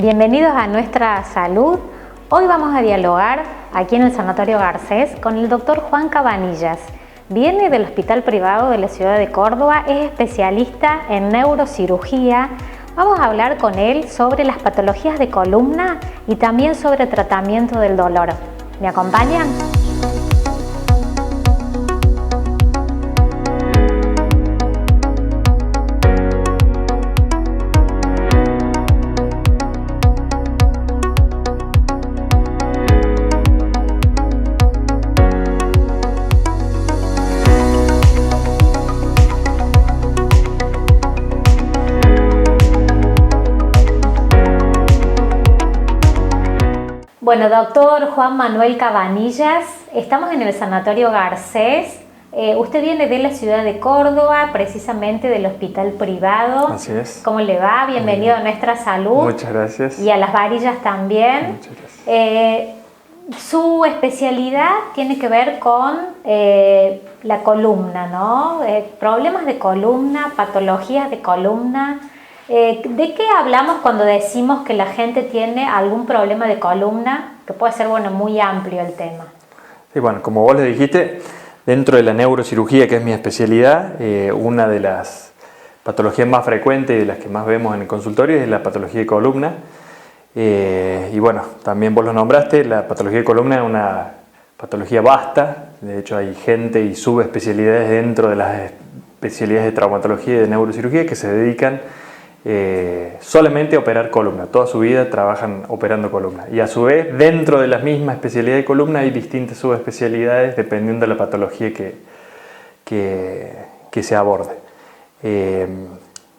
Bienvenidos a Nuestra Salud. Hoy vamos a dialogar aquí en el Sanatorio Garcés con el doctor Juan Cabanillas. Viene del Hospital Privado de la ciudad de Córdoba, es especialista en neurocirugía. Vamos a hablar con él sobre las patologías de columna y también sobre tratamiento del dolor. ¿Me acompañan? Bueno, doctor Juan Manuel Cabanillas, estamos en el Sanatorio Garcés. Usted viene de la ciudad de Córdoba, precisamente del Hospital Privado. Así es. ¿Cómo le va? Bienvenido a Nuestra Salud. Muchas gracias. Y a Las Varillas también. Muchas gracias. Su especialidad tiene que ver con la columna, ¿no? Problemas de columna, patologías de columna. ¿De qué hablamos cuando decimos que la gente tiene algún problema de columna? Que puede ser, bueno, muy amplio el tema. Sí, bueno, como vos le dijiste, dentro de la neurocirugía, que es mi especialidad, una de las patologías más frecuentes y de las que más vemos en el consultorio es la patología de columna. Y bueno, también vos lo nombraste, la patología de columna es una patología vasta. De hecho, hay gente y subespecialidades dentro de las especialidades de traumatología y de neurocirugía que se dedican solamente a operar columna. Toda su vida trabajan operando columna, y a su vez dentro de la misma especialidad de columna hay distintas subespecialidades dependiendo de la patología que se aborde.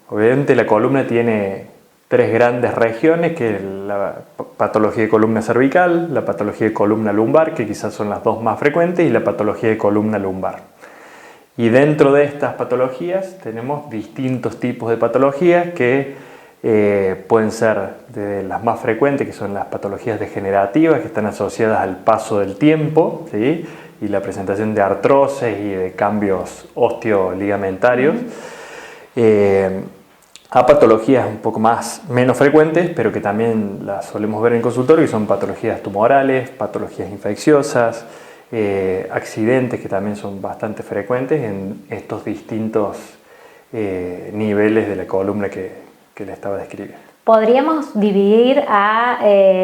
Obviamente la columna tiene tres grandes regiones, que es la patología de columna cervical, la patología de columna lumbar, que quizás son las dos más frecuentes, y la patología de columna lumbar. Y dentro de estas patologías tenemos distintos tipos de patologías que pueden ser de las más frecuentes, que son las patologías degenerativas, que están asociadas al paso del tiempo, ¿sí? Y la presentación de artrosis y de cambios osteoligamentarios. A patologías un poco menos frecuentes, pero que también las solemos ver en el consultorio, que son patologías tumorales, patologías infecciosas, accidentes, que también son bastante frecuentes en estos distintos niveles de la columna que le estaba describiendo. ¿Podríamos dividir a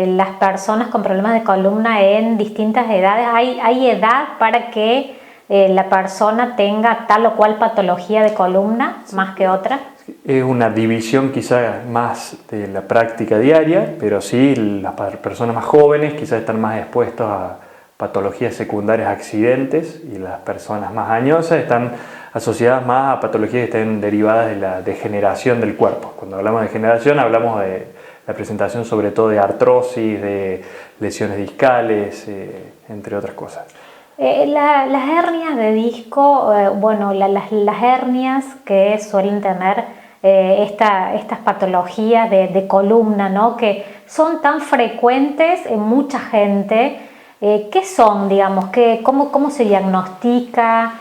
las personas con problemas de columna en distintas edades? ¿Hay edad para que la persona tenga tal o cual patología de columna más que otra? Es una división quizás más de la práctica diaria, pero sí las personas más jóvenes quizás están más expuestas a patologías secundarias, accidentes, y las personas más añosas están asociadas más a patologías que están derivadas de la degeneración del cuerpo. Cuando hablamos de degeneración hablamos de la presentación sobre todo de artrosis, de lesiones discales, entre otras cosas. Las hernias de disco, bueno, las hernias que suelen tener estas patologías de columna, ¿no? Que son tan frecuentes en mucha gente. ¿Qué son, digamos? ¿Cómo se diagnostica?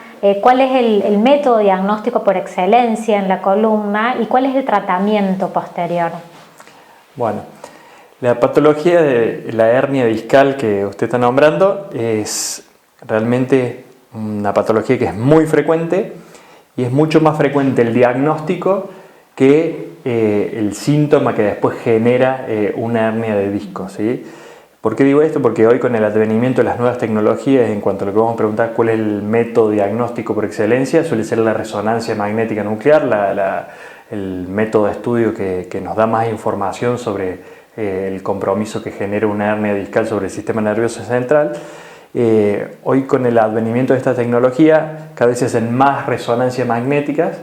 ¿Cuál es el método diagnóstico por excelencia en la columna? ¿Y cuál es el tratamiento posterior? Bueno, la patología de la hernia discal que usted está nombrando es realmente una patología que es muy frecuente, y es mucho más frecuente el diagnóstico que el síntoma que después genera una hernia de disco, ¿sí? ¿Por qué digo esto? Porque hoy, con el advenimiento de las nuevas tecnologías, en cuanto a lo que vamos a preguntar cuál es el método diagnóstico por excelencia, suele ser la resonancia magnética nuclear, el método de estudio que nos da más información sobre el compromiso que genera una hernia discal sobre el sistema nervioso central. Hoy, con el advenimiento de esta tecnología, cada vez se hacen más resonancias magnéticas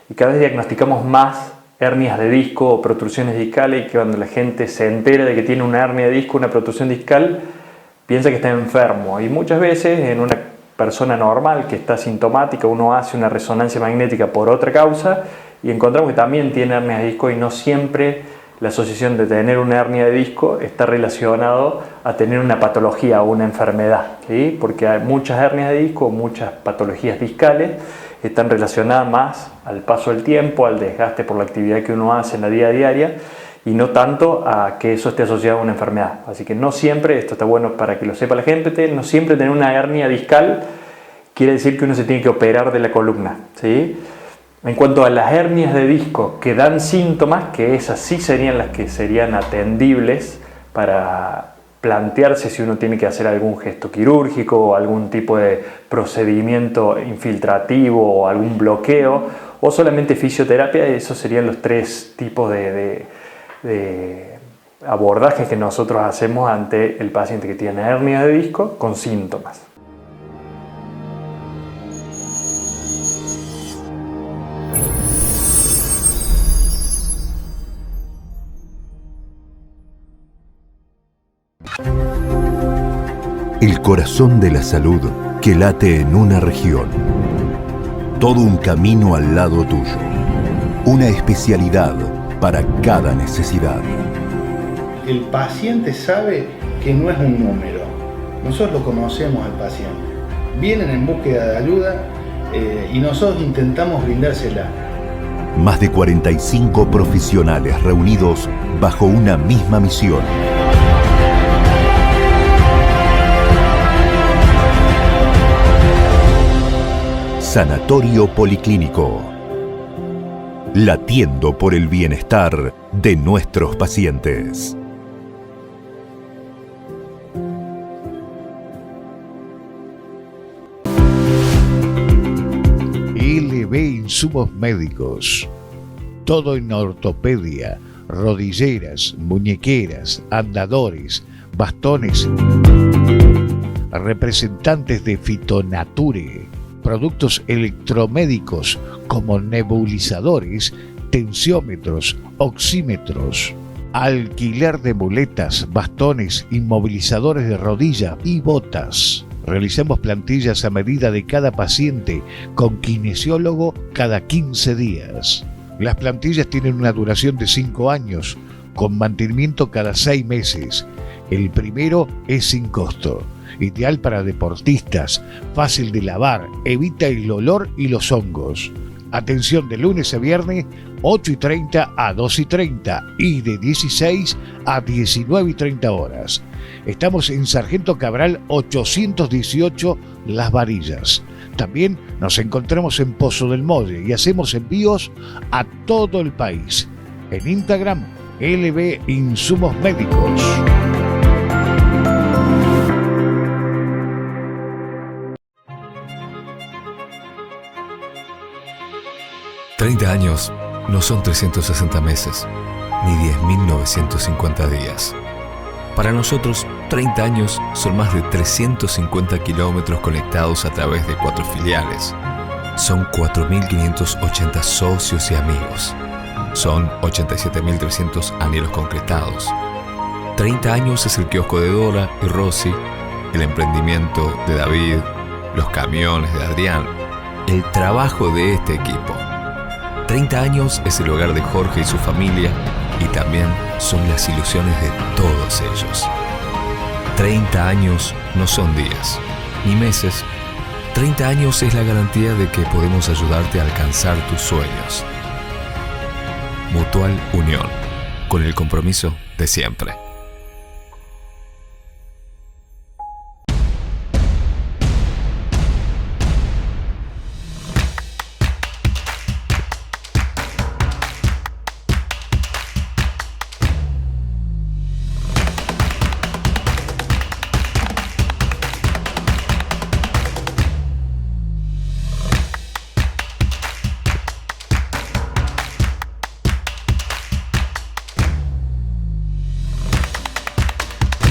y cada vez diagnosticamos más hernias de disco o protrusiones discales, y que cuando la gente se entera de que tiene una hernia de disco, una protrusión discal, piensa que está enfermo. Y muchas veces en una persona normal que está sintomática, uno hace una resonancia magnética por otra causa y encontramos que también tiene hernias de disco, y no siempre la asociación de tener una hernia de disco está relacionado a tener una patología o una enfermedad, ¿sí? Porque hay muchas hernias de disco, muchas patologías discales están relacionadas más al paso del tiempo, al desgaste por la actividad que uno hace en la vida diaria, y no tanto a que eso esté asociado a una enfermedad. Así que no siempre, esto está bueno para que lo sepa la gente, no siempre tener una hernia discal quiere decir que uno se tiene que operar de la columna, ¿sí? En cuanto a las hernias de disco que dan síntomas, que esas sí serían las que serían atendibles para plantearse si uno tiene que hacer algún gesto quirúrgico o algún tipo de procedimiento infiltrativo o algún bloqueo o solamente fisioterapia, esos serían los 3 tipos de abordajes que nosotros hacemos ante el paciente que tiene hernia de disco con síntomas. El corazón de la salud que late en una región. Todo un camino al lado tuyo. Una especialidad para cada necesidad. El paciente sabe que no es un número. Nosotros lo conocemos al paciente. Vienen en búsqueda de ayuda y nosotros intentamos brindársela. Más de 45 profesionales reunidos bajo una misma misión. Sanatorio Policlínico. Latiendo por el bienestar de nuestros pacientes. LB Insumos Médicos. Todo en ortopedia, rodilleras, muñequeras, andadores, bastones. Representantes de Fitonature. Productos electromédicos como nebulizadores, tensiómetros, oxímetros, alquiler de muletas, bastones, inmovilizadores de rodilla y botas. Realizamos plantillas a medida de cada paciente con kinesiólogo cada 15 días. Las plantillas tienen una duración de 5 años, con mantenimiento cada 6 meses. El primero es sin costo. Ideal para deportistas, fácil de lavar, evita el olor y los hongos. Atención de lunes a viernes, 8:30 a 2:30 y de 16 a 19:30 horas. Estamos en Sargento Cabral 818 Las Varillas. También nos encontramos en Pozo del Molle y hacemos envíos a todo el país. En Instagram, LB Insumos Médicos. «30 años no son 360 meses, ni 10.950 días. Para nosotros, 30 años son más de 350 kilómetros conectados a través de 4 filiales. Son 4.580 socios y amigos. Son 87.300 anhelos concretados. 30 años es el kiosco de Dora y Rosy, el emprendimiento de David, los camiones de Adrián, el trabajo de este equipo. 30 años es el hogar de Jorge y su familia y también son las ilusiones de todos ellos. 30 años no son días, ni meses. 30 años es la garantía de que podemos ayudarte a alcanzar tus sueños. Mutual Unión, con el compromiso de siempre.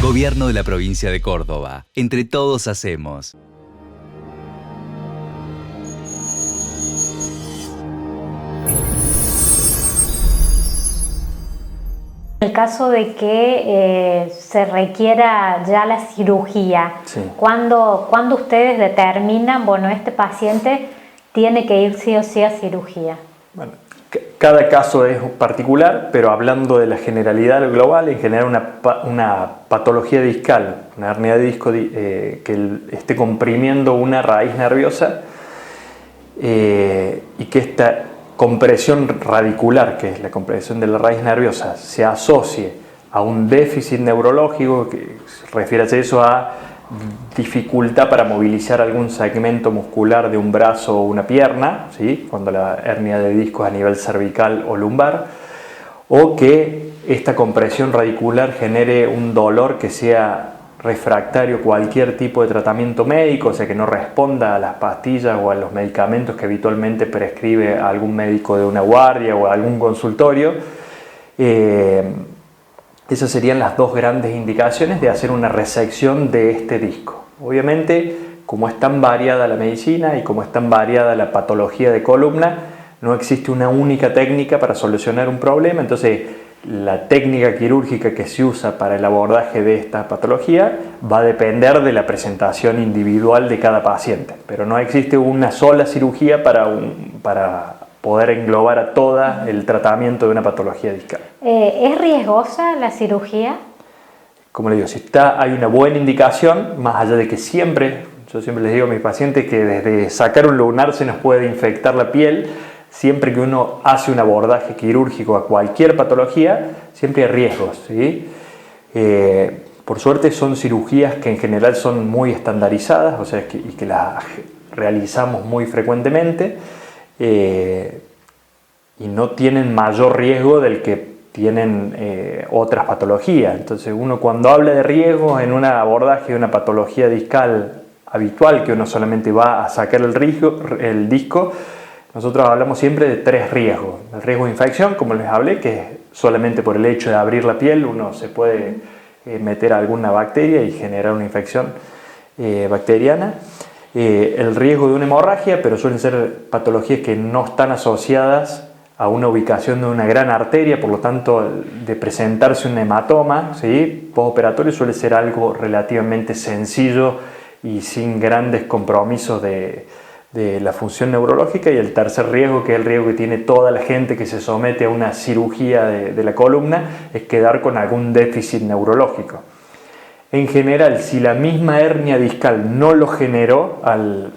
Gobierno de la provincia de Córdoba. Entre todos hacemos. En el caso de que se requiera ya la cirugía, Sí. ¿cuándo ustedes determinan, bueno, este paciente tiene que ir sí o sí a cirugía? Bueno, cada caso es particular, pero hablando de la generalidad global, en general una patología discal, una hernia de disco que esté comprimiendo una raíz nerviosa y que esta compresión radicular, que es la compresión de la raíz nerviosa, se asocie a un déficit neurológico, que refiere a eso, a dificultad para movilizar algún segmento muscular de un brazo o una pierna, ¿sí? Cuando la hernia de disco es a nivel cervical o lumbar, o que esta compresión radicular genere un dolor que sea refractario a cualquier tipo de tratamiento médico, o sea que no responda a las pastillas o a los medicamentos que habitualmente prescribe algún médico de una guardia o algún consultorio. Esas serían las dos grandes indicaciones de hacer una resección de este disco. Obviamente, como es tan variada la medicina y como es tan variada la patología de columna, no existe una única técnica para solucionar un problema. Entonces, la técnica quirúrgica que se usa para el abordaje de esta patología va a depender de la presentación individual de cada paciente, pero no existe una sola cirugía para poder englobar a todo el tratamiento de una patología discal. ¿Es riesgosa la cirugía? Como le digo, si hay una buena indicación, más allá de que yo siempre les digo a mis pacientes que desde sacar un lunar se nos puede infectar la piel. Siempre que uno hace un abordaje quirúrgico a cualquier patología, siempre hay riesgos, ¿sí? Por suerte son cirugías que en general son muy estandarizadas, o sea, y que las realizamos muy frecuentemente, y no tienen mayor riesgo del que tienen otras patologías. Entonces uno cuando habla de riesgos en un abordaje de una patología discal habitual, que uno solamente va a sacar el disco, nosotros hablamos siempre de 3 riesgos. El riesgo de infección, como les hablé, que solamente por el hecho de abrir la piel uno se puede meter alguna bacteria y generar una infección bacteriana. El riesgo de una hemorragia, pero suelen ser patologías que no están asociadas a una ubicación de una gran arteria, por lo tanto, de presentarse un hematoma, ¿sí?, postoperatorio suele ser algo relativamente sencillo y sin grandes compromisos de la función neurológica. Y el tercer riesgo, que es el riesgo que tiene toda la gente que se somete a una cirugía de la columna, es quedar con algún déficit neurológico. En general, si la misma hernia discal no lo generó al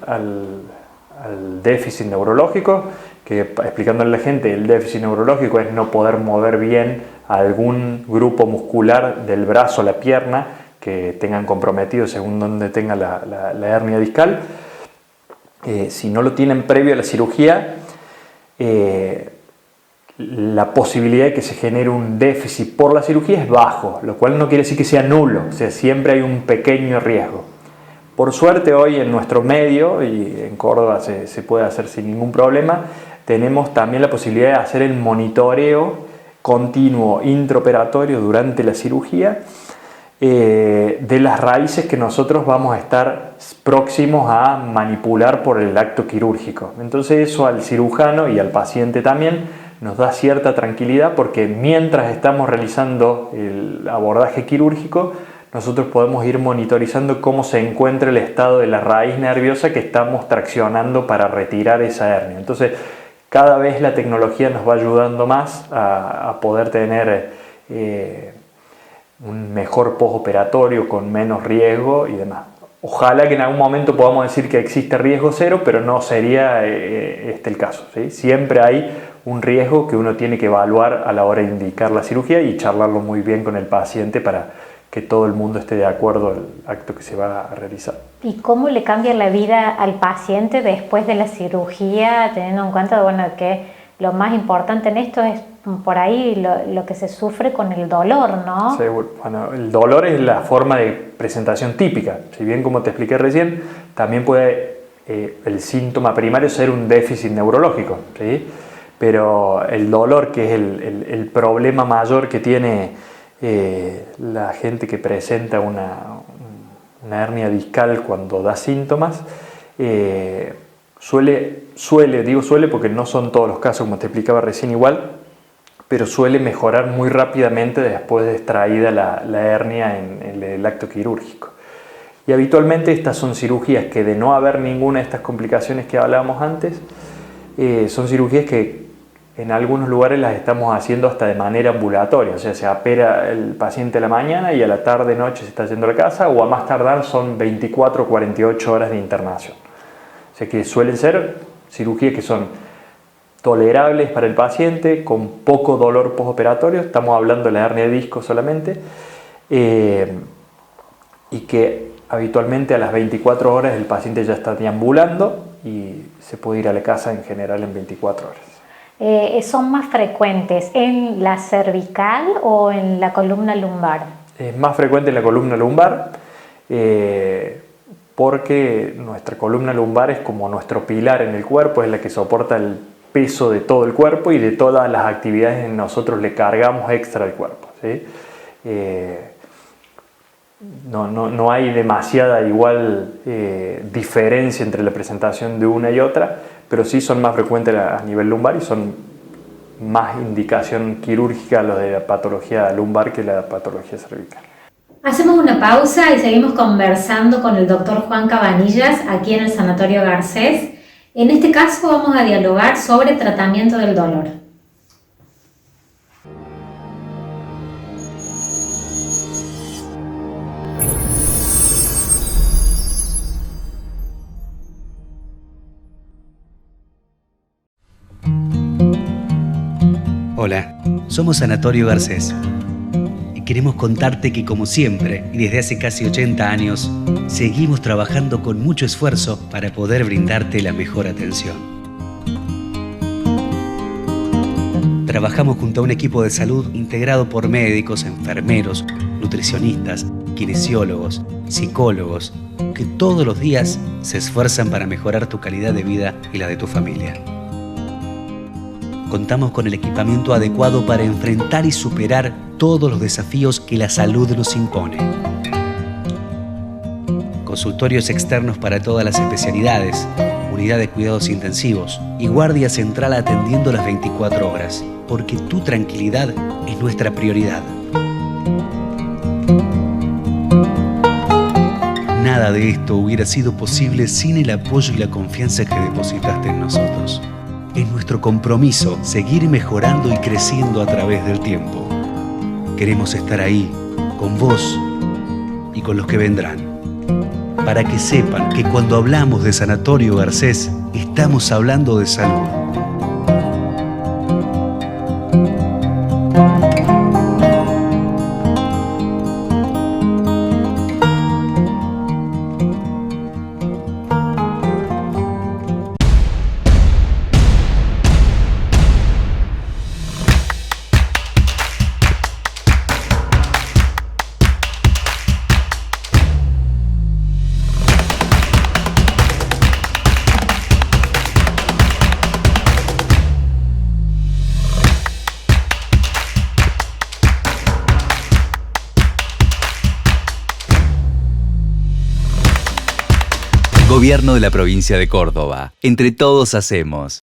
déficit neurológico, que explicándole a la gente, el déficit neurológico es no poder mover bien algún grupo muscular del brazo o la pierna que tengan comprometido según donde tenga la hernia discal. Si no lo tienen previo a la cirugía, la posibilidad de que se genere un déficit por la cirugía es bajo, lo cual no quiere decir que sea nulo, o sea, siempre hay un pequeño riesgo. Por suerte hoy en nuestro medio, y en Córdoba se puede hacer sin ningún problema, tenemos también la posibilidad de hacer el monitoreo continuo intraoperatorio durante la cirugía de las raíces que nosotros vamos a estar próximos a manipular por el acto quirúrgico. Entonces eso al cirujano y al paciente también nos da cierta tranquilidad, porque mientras estamos realizando el abordaje quirúrgico, nosotros podemos ir monitorizando cómo se encuentra el estado de la raíz nerviosa que estamos traccionando para retirar esa hernia. Entonces, cada vez la tecnología nos va ayudando más a poder tener un mejor postoperatorio con menos riesgo y demás. Ojalá que en algún momento podamos decir que existe riesgo cero, pero no sería este el caso, ¿sí? Siempre hay un riesgo que uno tiene que evaluar a la hora de indicar la cirugía y charlarlo muy bien con el paciente para que todo el mundo esté de acuerdo al acto que se va a realizar. ¿Y cómo le cambia la vida al paciente después de la cirugía, teniendo en cuenta, bueno, que lo más importante en esto es por ahí lo que se sufre con el dolor, ¿no? Seguro. Bueno, el dolor es la forma de presentación típica. Si bien, como te expliqué recién, también puede el síntoma primario ser un déficit neurológico, ¿sí? Pero el dolor, que es el problema mayor que tiene la gente que presenta una hernia discal cuando da síntomas, digo suele porque no son todos los casos, como te explicaba recién igual, pero suele mejorar muy rápidamente después de extraída la hernia en el acto quirúrgico. Y habitualmente estas son cirugías que, de no haber ninguna de estas complicaciones que hablábamos antes, son cirugías que en algunos lugares las estamos haciendo hasta de manera ambulatoria, o sea, se opera el paciente a la mañana y a la tarde, noche se está yendo a la casa, o a más tardar son 24 o 48 horas de internación. O sea que suelen ser cirugías que son tolerables para el paciente, con poco dolor postoperatorio, estamos hablando de la hernia de disco solamente, y que habitualmente a las 24 horas el paciente ya está deambulando y se puede ir a la casa en general en 24 horas. ¿Son más frecuentes en la cervical o en la columna lumbar? Es más frecuente en la columna lumbar, porque nuestra columna lumbar es como nuestro pilar en el cuerpo, es la que soporta el peso de todo el cuerpo y de todas las actividades que nosotros le cargamos extra al cuerpo, ¿sí? No hay demasiada igual diferencia entre la presentación de una y otra, pero sí son más frecuentes a nivel lumbar y son más indicación quirúrgica los de la patología lumbar que la patología cervical. Hacemos una pausa y seguimos conversando con el doctor Juan Cabanillas aquí en el Sanatorio Garcés. En este caso vamos a dialogar sobre tratamiento del dolor. Hola, somos Sanatorio Garcés y queremos contarte que como siempre y desde hace casi 80 años seguimos trabajando con mucho esfuerzo para poder brindarte la mejor atención. Trabajamos junto a un equipo de salud integrado por médicos, enfermeros, nutricionistas, kinesiólogos, psicólogos, que todos los días se esfuerzan para mejorar tu calidad de vida y la de tu familia. Contamos con el equipamiento adecuado para enfrentar y superar todos los desafíos que la salud nos impone. Consultorios externos para todas las especialidades, unidad de cuidados intensivos y guardia central atendiendo las 24 horas, porque tu tranquilidad es nuestra prioridad. Nada de esto hubiera sido posible sin el apoyo y la confianza que depositaste en nosotros. Es nuestro compromiso seguir mejorando y creciendo a través del tiempo. Queremos estar ahí, con vos y con los que vendrán, para que sepan que cuando hablamos de Sanatorio Garcés, estamos hablando de salud. Gobierno de la provincia de Córdoba. Entre todos hacemos.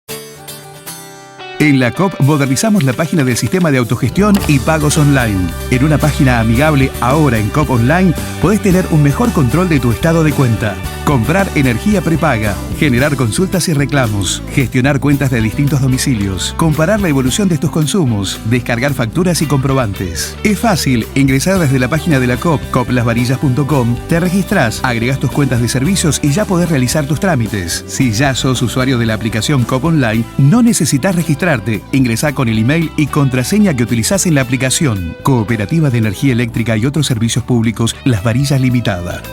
En la COP modernizamos la página del sistema de autogestión y pagos online. En una página amigable, ahora en COP Online, podés tener un mejor control de tu estado de cuenta, comprar energía prepaga, generar consultas y reclamos, gestionar cuentas de distintos domicilios, comparar la evolución de tus consumos, descargar facturas y comprobantes. Es fácil, ingresar desde la página de la COP, coplasvarillas.com, te registrás, agregás tus cuentas de servicios y ya podés realizar tus trámites. Si ya sos usuario de la aplicación COP Online, no necesitas registrarte. Ingresá con el email y contraseña que utilizás en la aplicación. Cooperativa de Energía Eléctrica y otros servicios públicos, Las Varillas Limitada.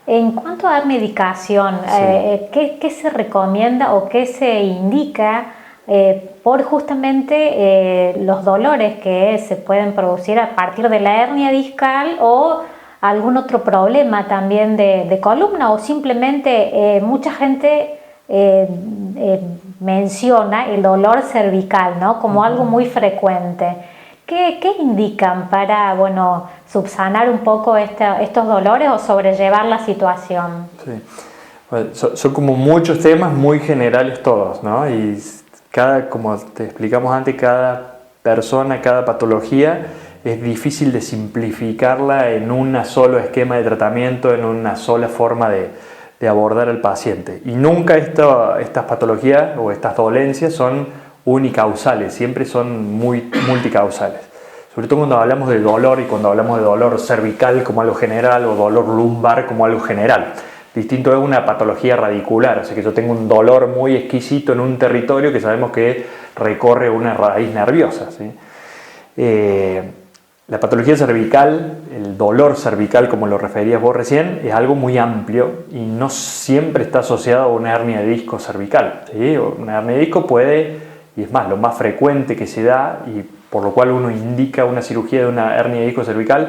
En cuanto a dar medicación, ¿qué se recomienda o qué se indica por justamente los dolores que se pueden producir a partir de la hernia discal o algún otro problema también de columna, o simplemente mucha gente menciona el dolor cervical, ¿no?, como algo muy frecuente? ¿Qué indican para, subsanar un poco estos dolores o sobrellevar la situación? Sí. Bueno, son como muchos temas muy generales todos, ¿no? Y como te explicamos antes, cada persona, cada patología es difícil de simplificarla en un solo esquema de tratamiento, en una sola forma de abordar al paciente. Y nunca estas patologías o estas dolencias son unicausales, siempre son muy multicausales. sobre todo cuando hablamos de dolor y cuando hablamos de dolor cervical como algo general o dolor lumbar como algo general. Distinto es una patología radicular, o sea que yo tengo un dolor muy exquisito en un territorio que sabemos que recorre una raíz nerviosa, ¿sí? La patología cervical, el dolor cervical como lo referías vos recién, es algo muy amplio y no siempre está asociado a una hernia de disco cervical, ¿sí? Una hernia de disco puede, y es más, lo más frecuente que se da y por lo cual uno indica una cirugía de una hernia de disco cervical,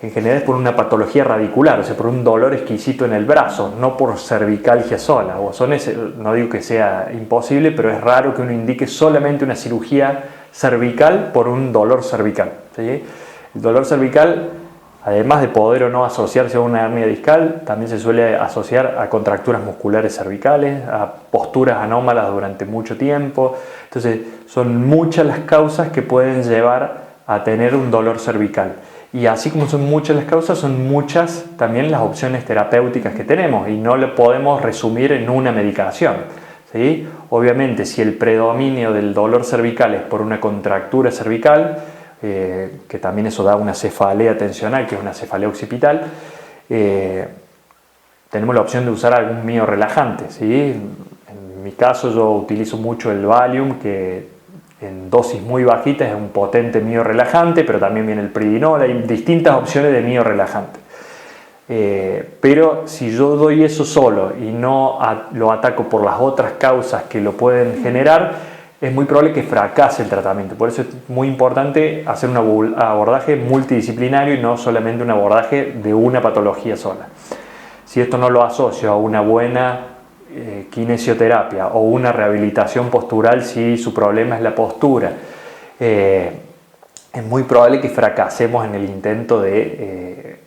en general es por una patología radicular, o sea, por un dolor exquisito en el brazo, no por cervicalgia sola. No digo que sea imposible, pero es raro que uno indique solamente una cirugía cervical por un dolor cervical, ¿sí? El dolor cervical, además de poder o no asociarse a una hernia discal, también se suele asociar a contracturas musculares cervicales, a posturas anómalas durante mucho tiempo. Entonces, son muchas las causas que pueden llevar a tener un dolor cervical. Y así como son muchas las causas, son muchas también las opciones terapéuticas que tenemos y no lo podemos resumir en una medicación, ¿sí? Obviamente, si el predominio del dolor cervical es por una contractura cervical, que también eso da una cefalea tensional, que es una cefalea occipital, tenemos la opción de usar algún miorrelajante, ¿sí? En mi caso yo utilizo mucho el Valium, que en dosis muy bajitas es un potente miorrelajante, pero también viene el Pridinol, hay distintas opciones de miorrelajante. Pero si yo doy eso solo y no lo ataco por las otras causas que lo pueden generar, es muy probable que fracase el tratamiento. Por eso es muy importante hacer un abordaje multidisciplinario y no solamente un abordaje de una patología sola. Si esto no lo asocio a una buena kinesioterapia o una rehabilitación postural, si su problema es la postura, es muy probable que fracasemos en el intento de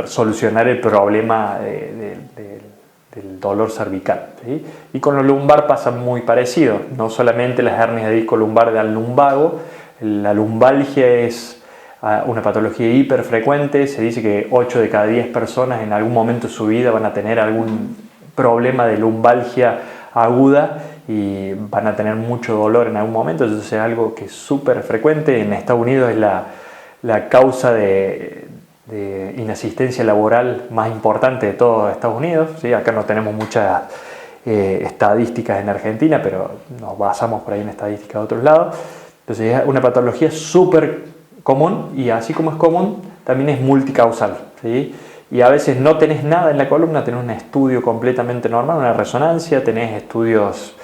solucionar el problema del dolor cervical, ¿sí? Y con lo lumbar pasa muy parecido. No solamente las hernias de disco lumbar dan lumbago, la lumbalgia es una patología hiperfrecuente. Se dice que 8 de cada 10 personas en algún momento de su vida van a tener algún problema de lumbalgia aguda y van a tener mucho dolor en algún momento. Entonces es algo que es súper frecuente. En Estados Unidos es la causa de inasistencia laboral más importante de todos Estados Unidos, ¿sí? Acá no tenemos muchas estadísticas en Argentina, pero nos basamos por ahí en estadísticas de otros lados. Entonces es una patología súper común y así como es común, también es multicausal, ¿sí? Y a veces no tenés nada en la columna, tenés un estudio completamente normal, una resonancia, tenés estudios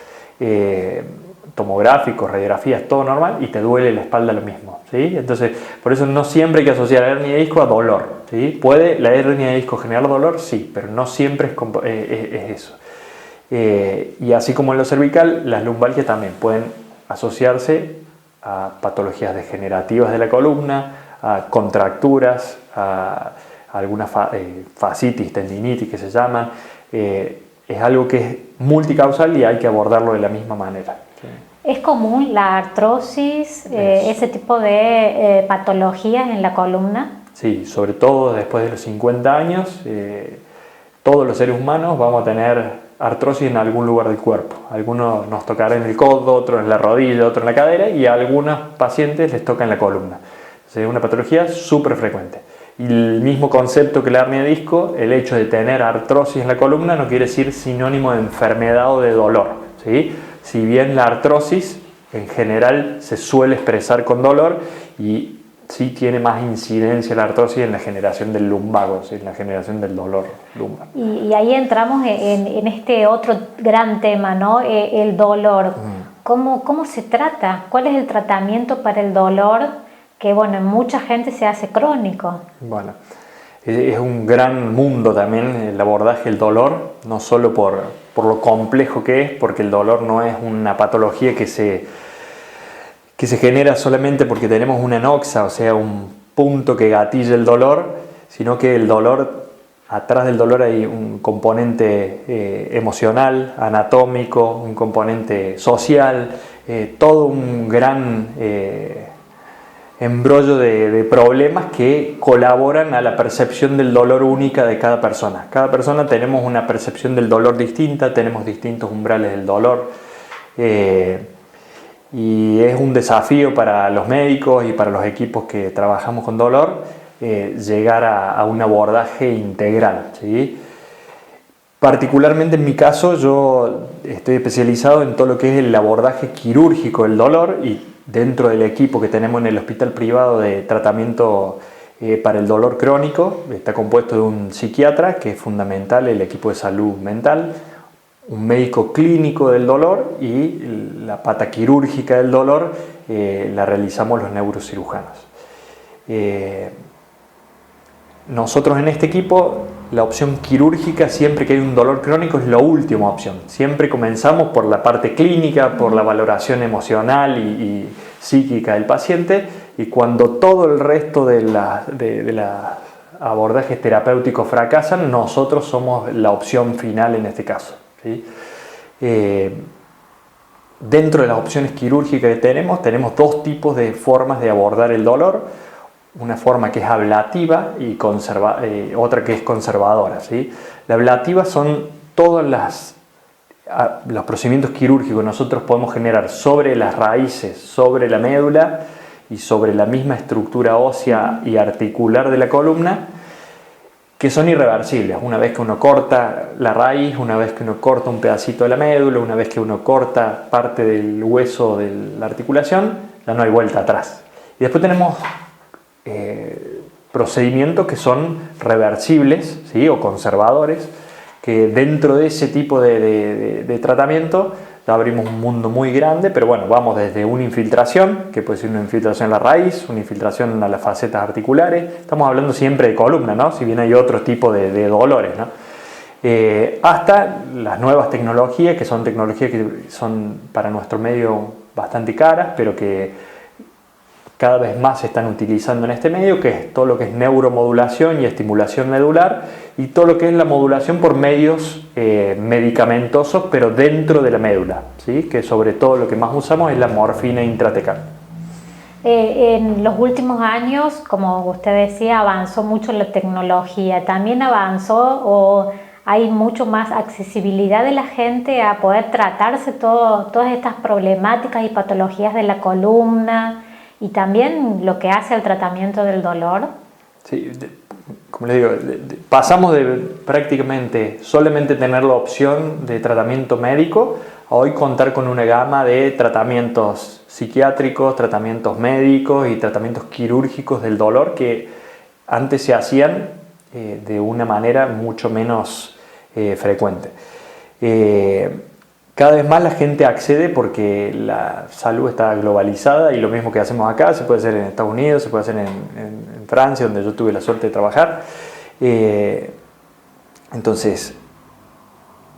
tomográficos, radiografías, todo normal, y te duele la espalda lo mismo, ¿sí? Entonces, por eso no siempre hay que asociar la hernia de disco a dolor, ¿sí? ¿Puede la hernia de disco generar dolor? Sí, pero no siempre es eso. Y así como en lo cervical, las lumbalgias también pueden asociarse a patologías degenerativas de la columna, a contracturas, a algunas fascitis, tendinitis que se llaman. Es algo que es multicausal y hay que abordarlo de la misma manera. ¿Es común la artrosis, ese tipo de patologías en la columna? Sí, sobre todo después de los 50 años, todos los seres humanos vamos a tener artrosis en algún lugar del cuerpo. Algunos nos tocará en el codo, otros en la rodilla, otros en la cadera, y a algunos pacientes les toca en la columna. Entonces, es una patología súper frecuente. Y el mismo concepto que la hernia de disco, el hecho de tener artrosis en la columna no quiere decir sinónimo de enfermedad o de dolor, ¿sí? Si bien la artrosis en general se suele expresar con dolor y sí tiene más incidencia la artrosis en la generación del lumbago, ¿sí? En la generación del dolor lumbar. Y ahí entramos en este otro gran tema, ¿no? El dolor. ¿Cómo se trata? ¿Cuál es el tratamiento para el dolor? Que bueno, en mucha gente se hace crónico. Bueno, es un gran mundo también el abordaje del dolor, no solo por lo complejo que es, porque el dolor no es una patología que se genera solamente porque tenemos una noxa, o sea, un punto que gatilla el dolor, sino que el dolor, atrás del dolor hay un componente emocional, anatómico, un componente social, todo un gran embrollo de problemas que colaboran a la percepción del dolor única de cada persona. Cada persona tenemos una percepción del dolor distinta, tenemos distintos umbrales del dolor. y es un desafío para los médicos y para los equipos que trabajamos con dolor llegar a un abordaje integral, ¿sí? Particularmente en mi caso, yo estoy especializado en todo lo que es el abordaje quirúrgico del dolor, y dentro del equipo que tenemos en el hospital privado de tratamiento para el dolor crónico, está compuesto de un psiquiatra, que es fundamental, el equipo de salud mental, un médico clínico del dolor, y la pata quirúrgica del dolor la realizamos los neurocirujanos. Nosotros en este equipo, la opción quirúrgica, siempre que hay un dolor crónico, es la última opción. Siempre comenzamos por la parte clínica, por la valoración emocional y psíquica del paciente, y cuando todo el resto de los abordajes terapéuticos fracasan, nosotros somos la opción final en este caso, ¿sí? Dentro de las opciones quirúrgicas que tenemos dos tipos de formas de abordar el dolor. Una forma que es ablativa y otra que es conservadora, ¿sí? La ablativa son todos los procedimientos quirúrgicos que nosotros podemos generar sobre las raíces, sobre la médula y sobre la misma estructura ósea y articular de la columna, que son irreversibles. Una vez que uno corta la raíz, una vez que uno corta un pedacito de la médula, una vez que uno corta parte del hueso de la articulación, ya no hay vuelta atrás. Y después tenemos procedimientos que son reversibles, ¿sí? O conservadores, que dentro de ese tipo de tratamiento abrimos un mundo muy grande, pero bueno, vamos desde una infiltración, que puede ser una infiltración en la raíz, una infiltración a las facetas articulares, estamos hablando siempre de columna, ¿no? Si bien hay otro tipo de dolores, ¿no? Hasta las nuevas tecnologías, que son tecnologías que son para nuestro medio bastante caras, pero que cada vez más se están utilizando en este medio, que es todo lo que es neuromodulación y estimulación medular, y todo lo que es la modulación por medios medicamentosos, pero dentro de la médula, ¿sí? Que sobre todo lo que más usamos es la morfina intratecal. En los últimos años, como usted decía, avanzó mucho la tecnología. ¿También avanzó o hay mucho más accesibilidad de la gente a poder tratarse todas estas problemáticas y patologías de la columna? Y también lo que hace al tratamiento del dolor. Sí, como les digo, pasamos de prácticamente solamente tener la opción de tratamiento médico a hoy contar con una gama de tratamientos psiquiátricos, tratamientos médicos y tratamientos quirúrgicos del dolor que antes se hacían de una manera mucho menos frecuente. Cada vez más la gente accede porque la salud está globalizada, y lo mismo que hacemos acá se puede hacer en Estados Unidos, se puede hacer en Francia, donde yo tuve la suerte de trabajar. Entonces,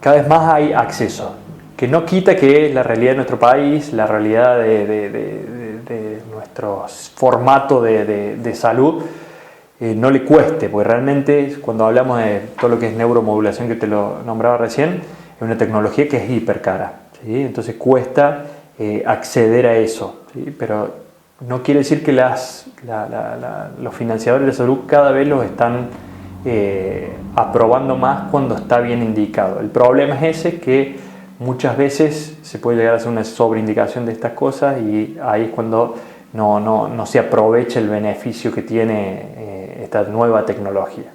cada vez más hay acceso, que no quita que la realidad de nuestro país, la realidad de nuestro formato de salud no le cueste, porque realmente cuando hablamos de todo lo que es neuromodulación, que te lo nombraba recién, es una tecnología que es hiper cara, ¿sí? Entonces cuesta acceder a eso, ¿sí? Pero no quiere decir que los financiadores de salud cada vez los están aprobando más cuando está bien indicado. El problema es ese, que muchas veces se puede llegar a hacer una sobreindicación de estas cosas, y ahí es cuando no se aprovecha el beneficio que tiene esta nueva tecnología.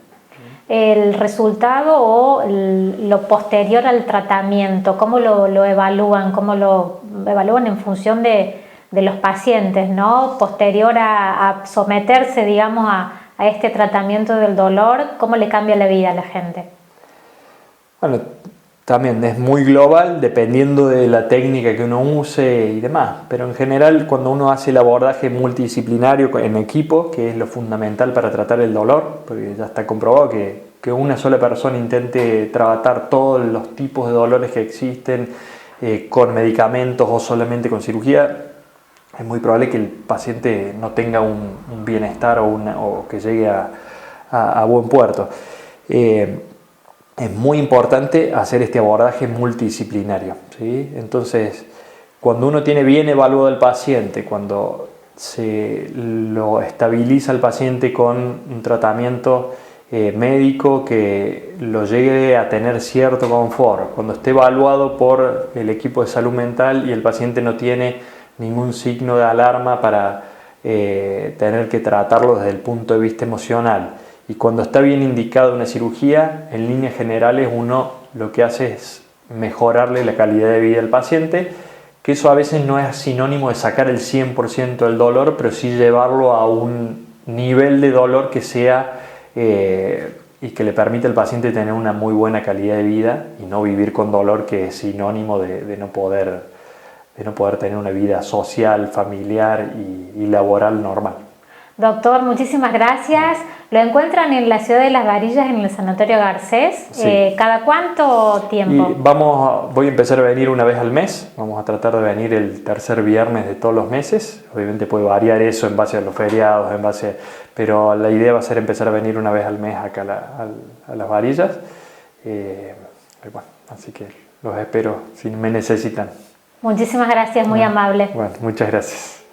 El resultado o lo posterior al tratamiento, ¿cómo lo evalúan? ¿Cómo lo evalúan en función de los pacientes, ¿no? Posterior a someterse, digamos, a este tratamiento del dolor, ¿cómo le cambia la vida a la gente? Bueno, también es muy global, dependiendo de la técnica que uno use y demás, pero en general cuando uno hace el abordaje multidisciplinario en equipo, que es lo fundamental para tratar el dolor, porque ya está comprobado que una sola persona intente tratar todos los tipos de dolores que existen con medicamentos o solamente con cirugía, es muy probable que el paciente no tenga un bienestar o que llegue a buen puerto. Es muy importante hacer este abordaje multidisciplinario, ¿sí? Entonces, cuando uno tiene bien evaluado al paciente, cuando se lo estabiliza al paciente con un tratamiento médico que lo llegue a tener cierto confort, cuando esté evaluado por el equipo de salud mental y el paciente no tiene ningún signo de alarma para tener que tratarlo desde el punto de vista emocional. Y cuando está bien indicada una cirugía, en líneas generales uno lo que hace es mejorarle la calidad de vida al paciente, que eso a veces no es sinónimo de sacar el 100% del dolor, pero sí llevarlo a un nivel de dolor que sea y que le permita al paciente tener una muy buena calidad de vida y no vivir con dolor, que es sinónimo de no poder tener una vida social, familiar y laboral normal. Doctor, muchísimas gracias. Lo encuentran en la ciudad de Las Varillas, en el Sanatorio Garcés. Sí. ¿Cada cuánto tiempo? Voy a empezar a venir una vez al mes. Vamos a tratar de venir el tercer viernes de todos los meses. Obviamente puede variar eso en base a los feriados, pero la idea va a ser empezar a venir una vez al mes acá a Las Varillas. Bueno, así que los espero si me necesitan. Muchísimas gracias, muy amable. Bueno, muchas gracias.